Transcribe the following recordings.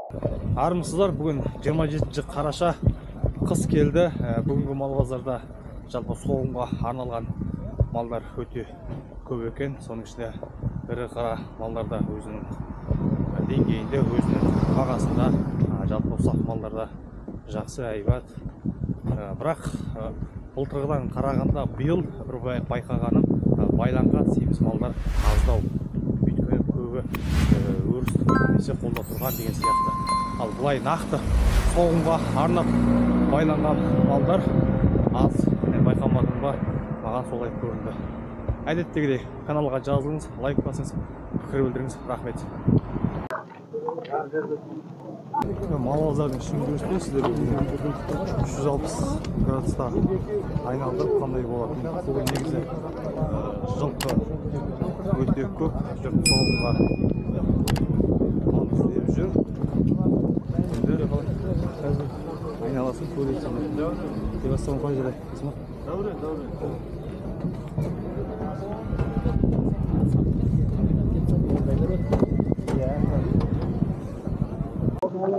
Армысыздар, бүгін 27 қараша қыс келді. Бүгінгі мал базарда жалпы соғымға арналған малдар өте көп екен. Соның ішінде ірі қара малдарда өзінің деңгейінде, өзінің бағасында, жалпы ұсақ малдарда жақсы әйбат. Бірақ былтырғыдан қарағанда биыл бір байқағаным байланған семіз малдар аздау. Өйткені көбі өрістік немесе қолда тұрған деген сияқты. Ал бұлай нақты соғымға арнап байланған малдар аз. Байқамадым ба, маған солай көрінді. Әдеттегідей каналға жазылыңыз, лайк басыңыз, пікір білдіріңіз. Рахмет. Мал базардың ішін көрсетейін сіздерге. 360 градуста айналдырып қандай болатын. Бүгін негізі жылқы өте көп, жұрт соғымға мал іздеп жүр. Айналасын көресің. Девастан қой жарай. Добре.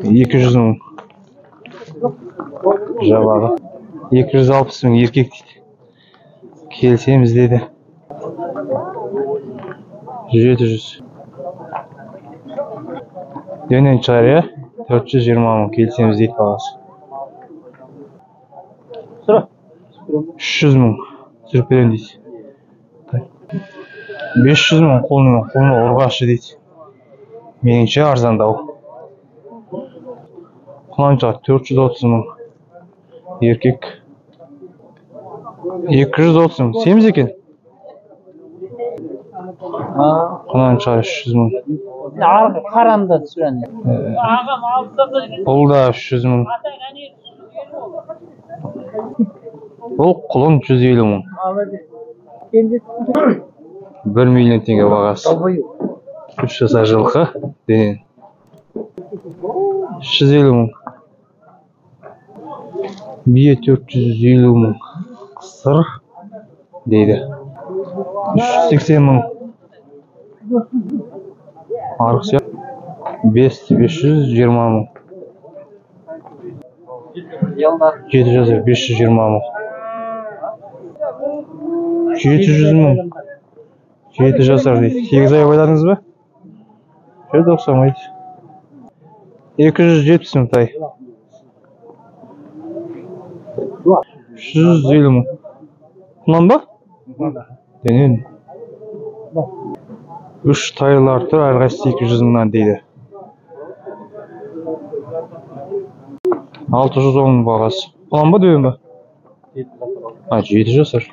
200 мың жабағы. 260 мың еркек дейді. Келсеміз деді. 700. Дөнен шығар, я? 420 мың келсеміз дейді бағасы. 300 мың сүріп берем дейді. 500 мың қолына ұрғашы дейді. Меніңше арзандау. Құнанша 430 мың еркек. 230 мың семіз екен. Құнанша 300 мың. Қарамда түсірен. Бұл да 300 мың. Бұл құлын 150 мың. 1 миллион теңге бағасы. 3 жасар жылқы денен. 350 мың. Бие 450 мың. Қысыр дейді. 380 мың. Арықсия 520 мың. 7 жасар 520 мың. 700 мың. 7 жасар дейді. 8 ай байладыңыз ба? Шөді оқсамайды. 270 мың тай. 350 мың. Құнан ба? Денен. 3 тайлар тұр, әрқайсысы 200 мыңнан дейді. 610 мың бағасы. Құнан ба, дөйін ба? 7 жасар.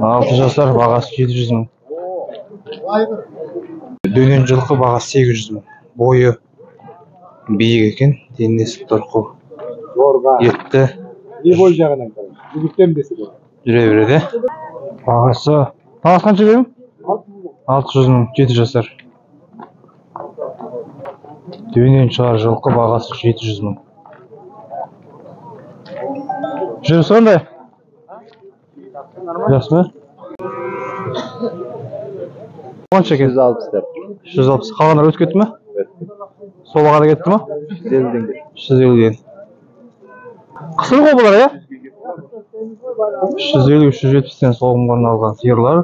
6 жасар бағасы 700 мың. Дөнен жылқы бағасы 800 мың. Бойы биік екен, денесі тұрқы. Етті. Бой жағынан қарай. Жүгіттен бесі бар. Жүре береді. Бағасы. Бағасы қанша берем? 600 мың, 7 жасар. Дөнен шығар жылқы бағасы 700 мың. Жүрі сондай? Жақсы ма? Қанша екен? 160. Қалғандар өтіп кетті ме? Сол бағада кетті ме? 150. Қысыр ғой бұлар, я? 350-370-тен соғымға алған сиырлар.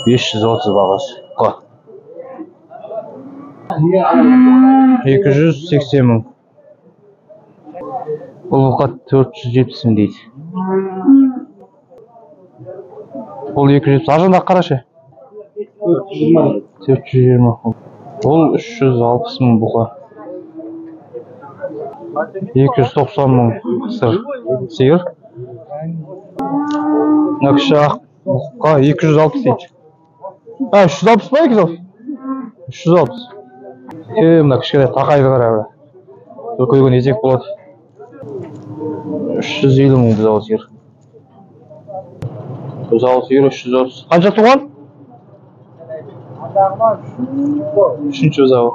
530 бағасы. 280 мың. Бұл бұқа 470 мың дейді. Бұл 270. Аржандақ қарашы? 420. Бұл 360 мың бұқа. 290 мың сиыр. Накші ақ бұқа 260 дейді. 360 ба 260? 360. Мына кішкене тақайды қара. Көйген езек болады. 350 мың бұзау сиыр. Бұзау сиыр 330. Қанша туған? 3-ші бұзау.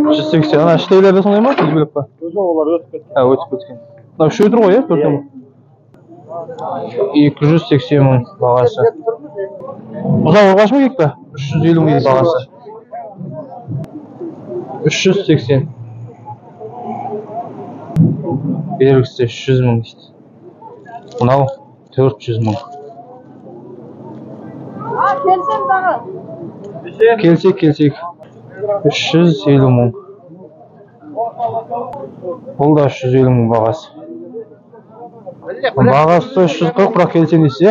180. Ана іштейлерді сондай ма? Өзбелеп па? Олар өтіп кетті. Өтіп кеткен. Мына үшеу тұр ғой, төртем. 280 мың бағасы. Бұзау ұрғаш ма кек пе? 350 мың бағасы. 380. Belgisi 300 мың дейді. Мынау 400 мың. Келсек. 350 мың. Бұл да 350 мың бағасы. Бағасы 340, бірақ келсем дейсіз,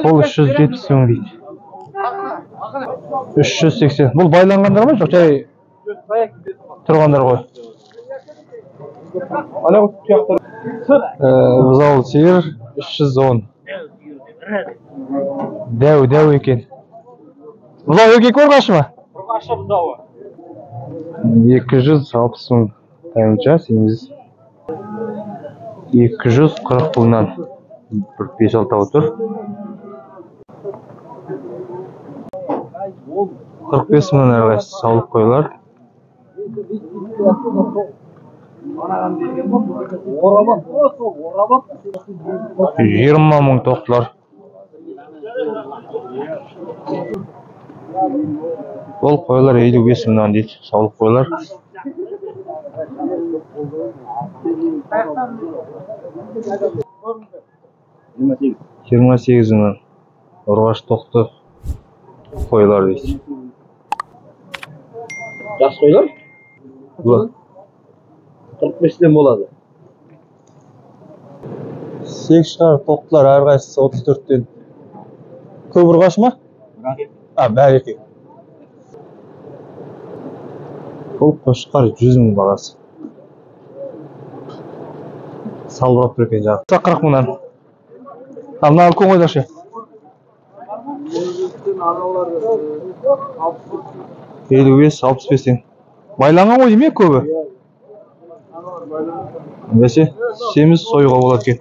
Бұл 370 мың дейді. 380. Бұл байланғандар ма, жоқ жай тұрғандар ғой. Бұзау сиыр 310. Дәу екен. Бұзау еркек ұрғашы ма? Ұрғашы бұзауы. 260 мың. Тайынша семіз. 240 мыңнан. 5-6 отыр. 45 мыңнан әрғайсы саулық қойлар. 20 мың тоқтылар. Бұл қойлар 55 мыңнан дейді, саулық қойлар. 28 мыңнан. Ұрғаш тоқты қойлар дейді. Жас қойлар? Бұл 45-тен болады. Секшар тоқтылар әрқайсысы 34-тен. Көп ұрғаш ма? Бәрі еркек. Бұл қошқар 100 мың бағасы. Салбырап тұр екен жағы. 40 мыңнан. Мына үлкен қойдашы. 55-65-тен. Байланған ғой деме көбі? Бәсе, семіз сойуға болады кен.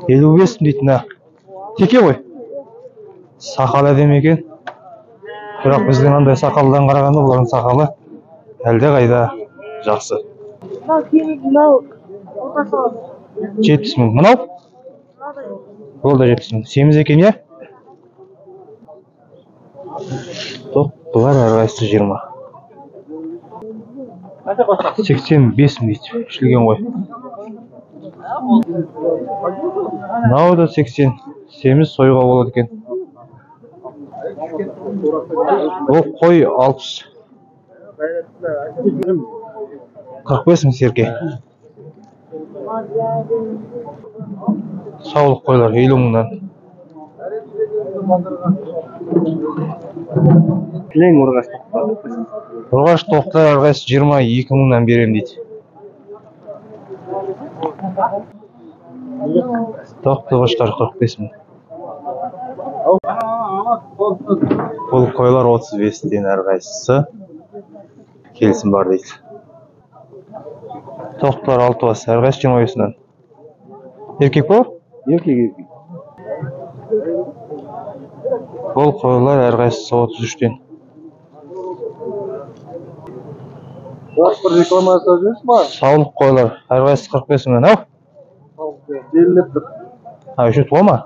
55 дейтін, теке ғой. Сақал әдемі екен. Бірақ біздің андай сақалдан қарағанда бұлардың сақалы әлде қайда жақсы. 70 мың. Мынау? Бұл да 70 мың. Семіз екен, я? Бұлар әрқайсысы 20. 85 мың дейді. Ішілген ғой. Мынау да 80. Семіз сойуға болады екен. Бұл қой 60. 45 мың серке. Саулық қойлар 50 мыңнан. Кілең ұрғаш тоқтар. Ұрғаш тоқтар әрқайсы 22 мыңнан берем дейді. Тоқтығыштар 45 мың. Бұл қойлар 35-тен әрқайсысы. Келсін бар дейді. Тоқтылар 6 бас, әрқайсы 25-нан. Еркек бұл? Еркек. Бұл қойлар әрқайсысы 33-тен. Бір рекламасы жүрсіз ма? Саулық қойлар әрқайсысы 45 мыңнан. Ау? Желілеп тұр. Үші туа ма?